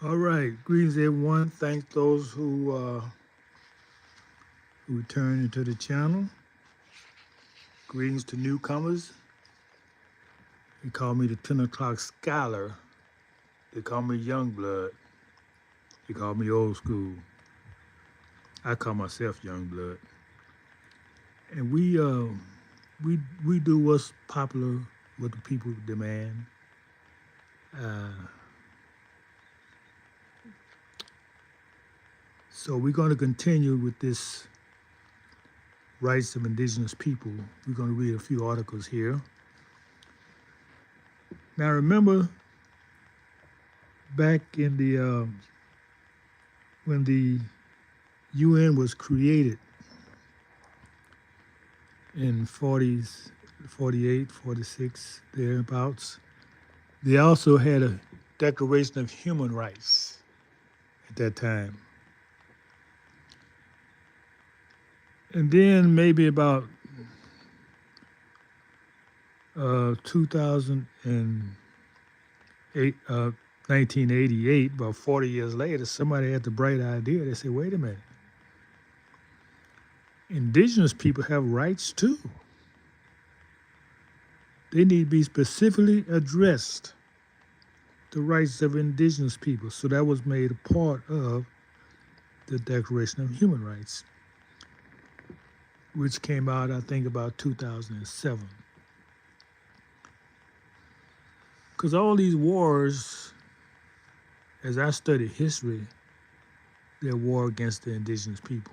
All right, greetings everyone. Thank those who returned into the channel. Greetings to newcomers. They call me the 10 o'clock scholar. They call me young blood. They call me old school. I call myself young blood. And we do what's popular, what the people demand. Uh, so we're going to continue with this rights of indigenous people. We're going to read a few articles here. Now remember, back in the when the UN was created in 40s, 48, 46, thereabouts, they also had a Declaration of Human Rights at that time. And then maybe about 2008, 1988, about 40 years later, somebody had the bright idea. They said, wait a minute, indigenous people have rights too. They need to be specifically addressed, the rights of indigenous people. So that was made a part of the Declaration of Human Rights, which came out, I think, about 2007. Because all these wars, as I study history, they're war against the indigenous people.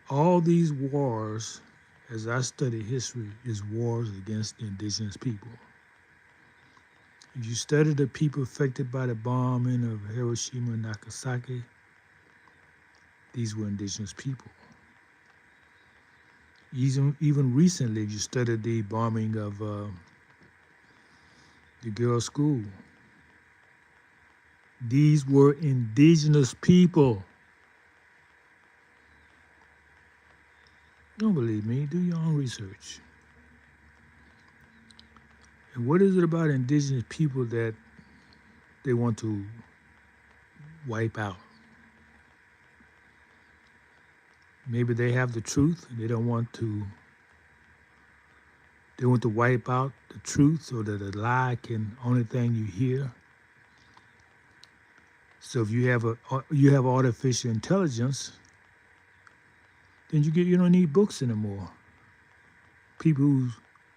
All these wars, as I study history, is wars against the indigenous people. If you study the people affected by the bombing of Hiroshima and Nagasaki, these were indigenous people. Even recently, if you studied the bombing of the girls' school, these were indigenous people. Don't believe me, do your own research. And what is it about indigenous people that they want to wipe out? Maybe they have the truth and they want to wipe out the truth so that the lie can, only thing you hear. So if you have artificial intelligence, then you don't need books anymore. People who's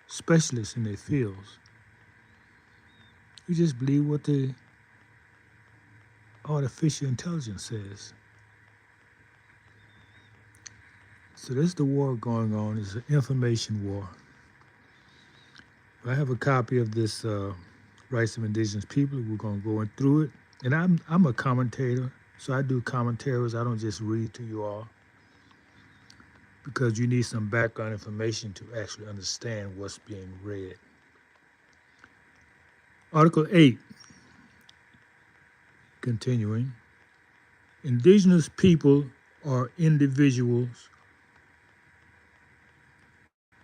specialists in their fields. You just believe what the artificial intelligence says. So that's the war going on. It's an information war. I have a copy of this Rights of Indigenous People. We're going to go through it. And I'm a commentator, so I do commentaries. I don't just read to you all, because you need some background information to actually understand what's being read. Article 8, continuing. Indigenous people are individuals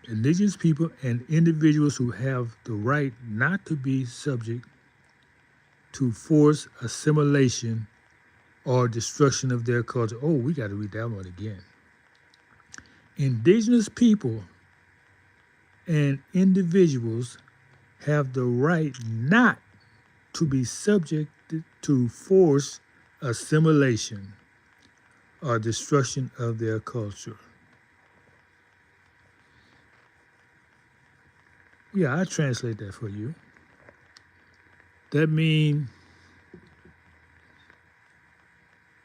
and individuals who have the right not to be subject to forced assimilation or destruction of their culture. Oh, we got to read that one again. Indigenous people and individuals have the right not to be subjected to forced assimilation or destruction of their culture. Yeah, I translate that for you. That means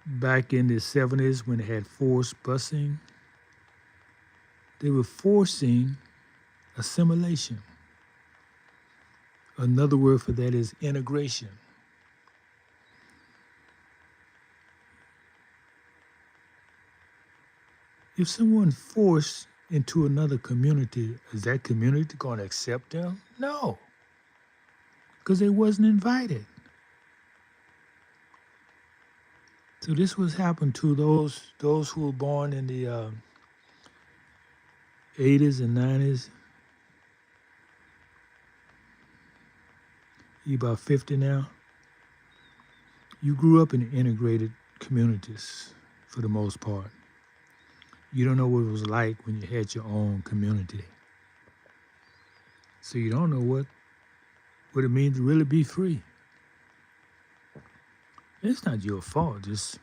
back in the 70s when they had forced busing, they were forcing assimilation. Another word for that is integration. If someone forced into another community, is that community going to accept them? No, because they wasn't invited. So this was happened to those who were born in the 80s and 90s. You about 50 now. You grew up in integrated communities for the most part. You don't know what it was like when you had your own community. So you don't know what it means to really be free. It's not your fault, just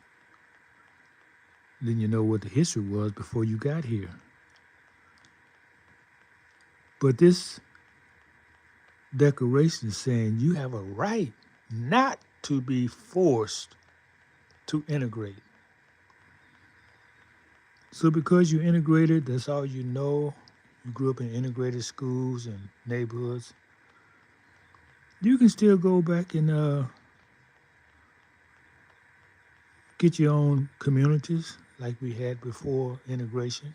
then you know what the history was before you got here. But this declaration is saying you have a right not to be forced to integrate. So because you integrated, that's all you know. You grew up in integrated schools and neighborhoods. You can still go back and get your own communities like we had before integration.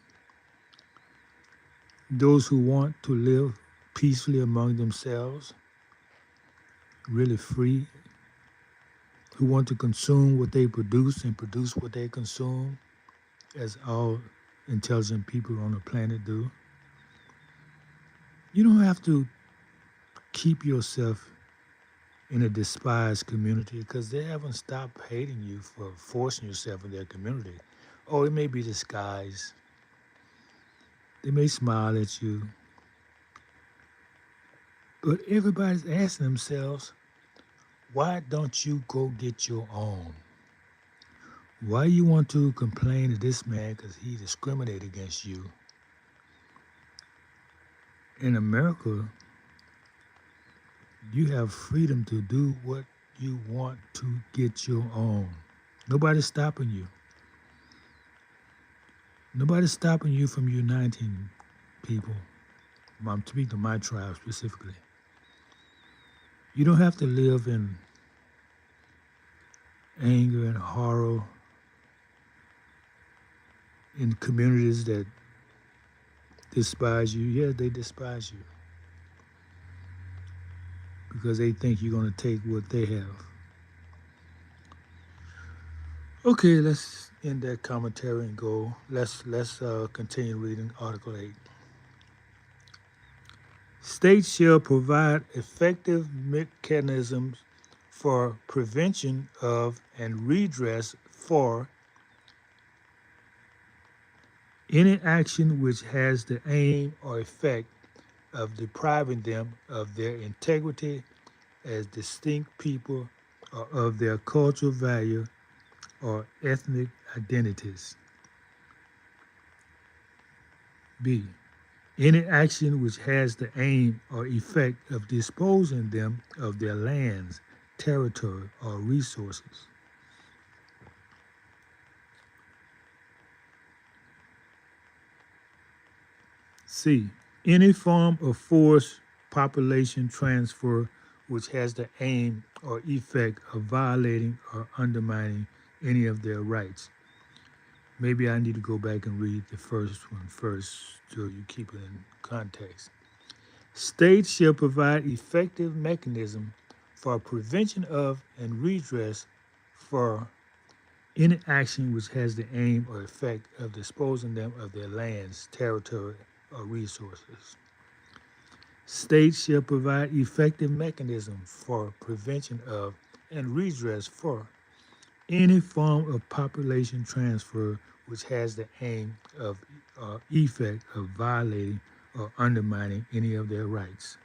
Those who want to live peacefully among themselves, really free, who want to consume what they produce and produce what they consume, as all intelligent people on the planet do. You don't have to keep yourself in a despised community because they haven't stopped hating you for forcing yourself in their community. Oh, it may be disguised. They may smile at you. But everybody's asking themselves, why don't you go get your own? Why you want to complain to this man because he discriminated against you? In America, you have freedom to do what you want to get your own. Nobody's stopping you. Nobody's stopping you from uniting people. I'm speaking to my tribe specifically. You don't have to live in anger and horror in communities that despise you. Yeah, they despise you because they think you're going to take what they have. Okay, let's end that commentary and go. Let's continue reading Article 8. States shall provide effective mechanisms for prevention of and redress for any action which has the aim or effect of depriving them of their integrity as distinct people or of their cultural value or ethnic identities. B. Any action which has the aim or effect of disposing them of their lands, territory, or resources. C. Any form of forced population transfer which has the aim or effect of violating or undermining any of their rights. Maybe I need to go back and read the first one first so you keep it in context. States shall provide effective mechanism for prevention of and redress for any action which has the aim or effect of disposing them of their lands, territory, or resources. States shall provide effective mechanism for prevention of and redress for any form of population transfer which has the aim of effect of violating or undermining any of their rights.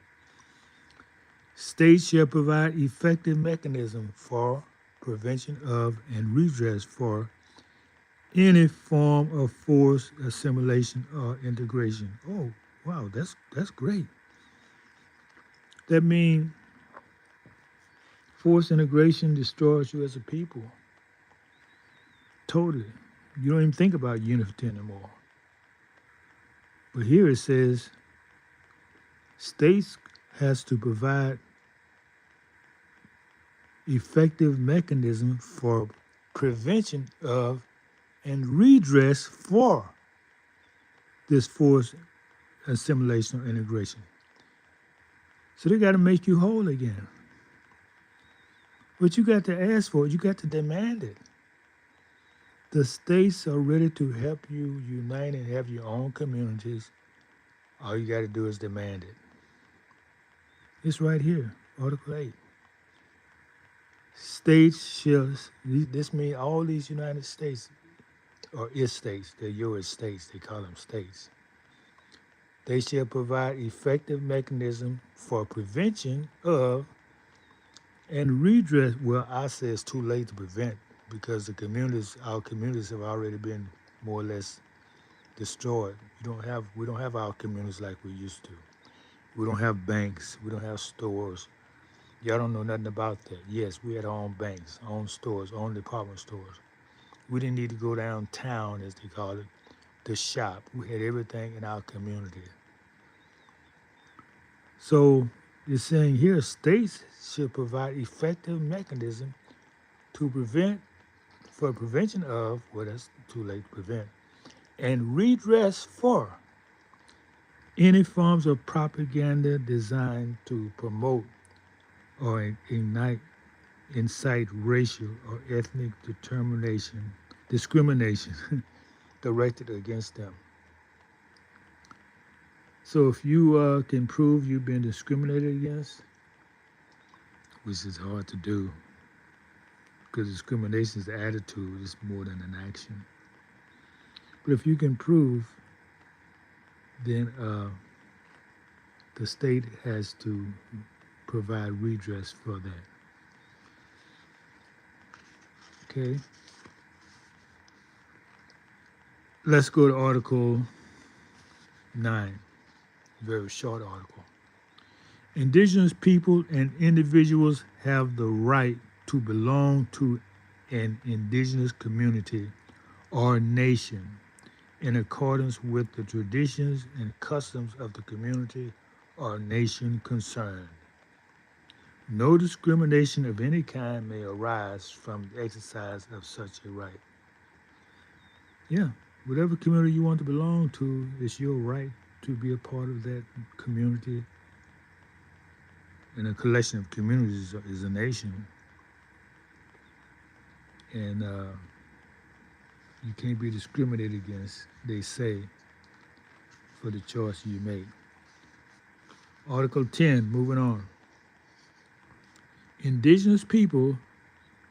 States shall provide effective mechanism for prevention of and redress for any form of forced assimilation or integration. Oh, wow, that's great. That means forced integration destroys you as a people. Totally. You don't even think about unity anymore. But here it says states has to provide effective mechanism for prevention of and redress for this forced assimilation or integration. So they got to make you whole again. But you got to ask for it. You got to demand it. The states are ready to help you unite and have your own communities. All you got to do is demand it. It's right here, Article 8. States shall, this means all these United States or states, they're your states, they call them states. They shall provide effective mechanism for prevention of and redress. Well, I say it's too late to prevent because our communities have already been more or less destroyed. We don't have our communities like we used to. We don't have banks. We don't have stores. Y'all don't know nothing about that. Yes, we had our own banks, our own stores, our own department stores. We didn't need to go downtown, as they call it, to shop. We had everything in our community. So it's saying here states should provide effective mechanism to prevent, for prevention of, well, that's too late to prevent, and redress for any forms of propaganda designed to promote or incite racial or ethnic discrimination directed against them. So if you can prove you've been discriminated against, which is hard to do, because discrimination is an attitude, it's more than an action. But if you can prove, then the state has to provide redress for that. Okay. Let's go to Article 9, very short article. Indigenous people and individuals have the right to belong to an indigenous community or nation in accordance with the traditions and customs of the community or nation concerned. No discrimination of any kind may arise from the exercise of such a right. Yeah, whatever community you want to belong to, it's your right to be a part of that community. And a collection of communities is a nation. And you can't be discriminated against, they say, for the choice you make. Article 10, moving on. Indigenous people,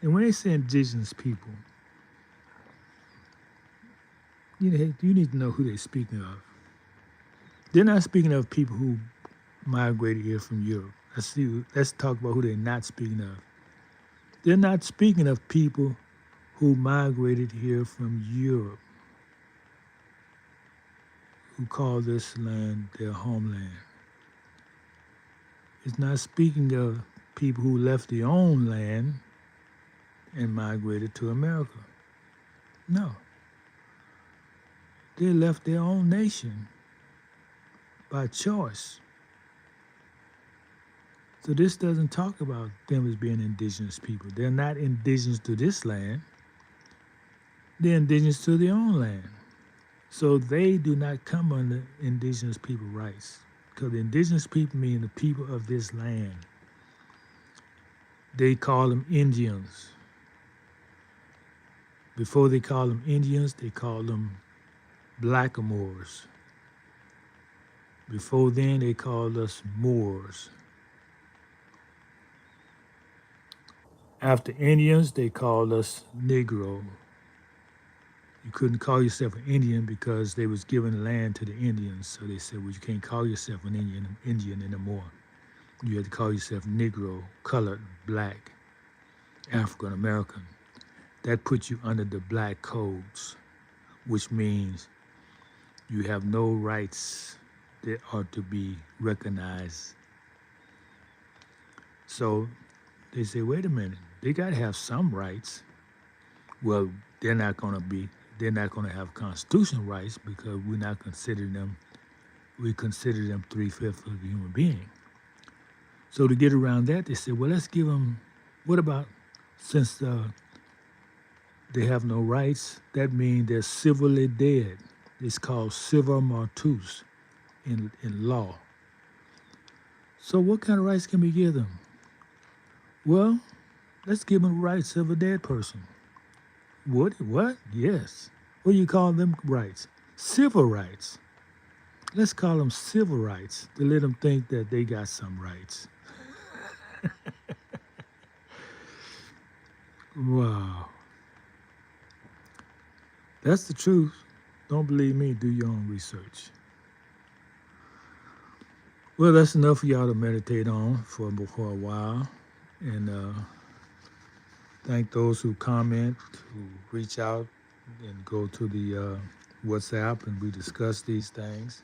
and when they say indigenous people, you need to know who they're speaking of. They're not speaking of people who migrated here from Europe. Let's talk about who they're not speaking of. They're not speaking of people who migrated here from Europe, who call this land their homeland. It's not speaking of people who left their own land and migrated to America. No. They left their own nation by choice. So this doesn't talk about them as being indigenous people. They're not indigenous to this land. They're indigenous to their own land. So they do not come under indigenous people rights, because the indigenous people mean the people of this land. They call them Indians. Before they call them Indians, they call them blackamoors. Before then, they called us Moors. After Indians, they called us Negro. You couldn't call yourself an Indian because they was giving land to the Indians. So they said, well, you can't call yourself an Indian anymore. You had to call yourself Negro, colored, black, African American. That puts you under the black codes, which means you have no rights that are to be recognized. So they say, wait a minute, they got to have some rights. Well, they're not going to have constitutional rights because we consider them 3/5 of the human being. So to get around that, they said, well, let's give them, what about, since they have no rights, that means they're civilly dead. It's called civil mortuus in law. So what kind of rights can we give them? Well, let's give them the rights of a dead person. What? Yes. What do you call them rights? Civil rights. Let's call them civil rights to let them think that they got some rights. Wow. That's the truth. Don't believe me, do your own research. Well, that's enough for y'all to meditate on for a while. And thank those who comment, who reach out and go to the WhatsApp and we discuss these things.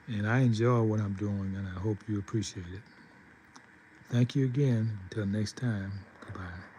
And I enjoy what I'm doing and I hope you appreciate it. Thank you again. Until next time, goodbye.